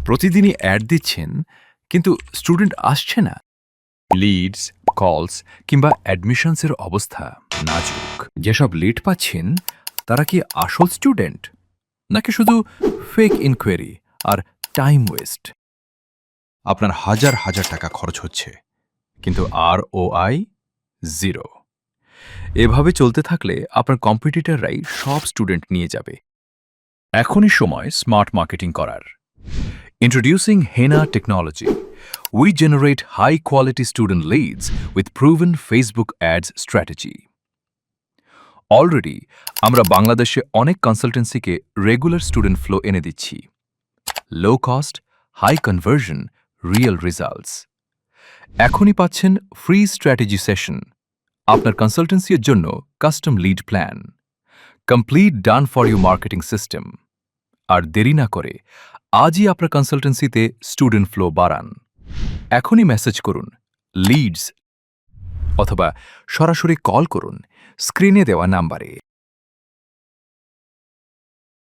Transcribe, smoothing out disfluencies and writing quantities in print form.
প্রতিদিনই অ্যাড দিচ্ছেন, কিন্তু স্টুডেন্ট আসছে না। লিডস, কলস কিংবা অ্যাডমিশনসের অবস্থা নাজুক। যেসব লিড পাচ্ছেন তারা কি আসল স্টুডেন্ট, নাকি শুধু ফেক ইনকোয়ারি আর টাইম ওয়েস্ট? আপনার হাজার হাজার টাকা খরচ হচ্ছে, কিন্তু ROI জিরো। এভাবে চলতে থাকলে আপনার কম্পিটিটররাই সব স্টুডেন্ট নিয়ে যাবে। এখনই সময় স্মার্ট মার্কেটিং করার। Introducing Hena Technology. We generate high-quality student leads with proven Facebook ads strategy. Already আমরা বাংলাদেশে অনেক কনসালটেন্সিকে রেগুলার স্টুডেন্ট ফ্লো এনে দিচ্ছি। Low cost, high conversion, real results. এখনই পাচ্ছেন ফ্রি স্ট্র্যাটেজি সেশন, আপনার কনসালটেন্সির জন্য custom lead plan, complete done for you marketing system. আর দেরি না করে আজই আপনার কনসালটেন্সিতে স্টুডেন্ট ফ্লো বাড়ান। এখনই মেসেজ করুন লিডস, অথবা সরাসরি কল করুন স্ক্রিনে দেওয়া নাম্বারে।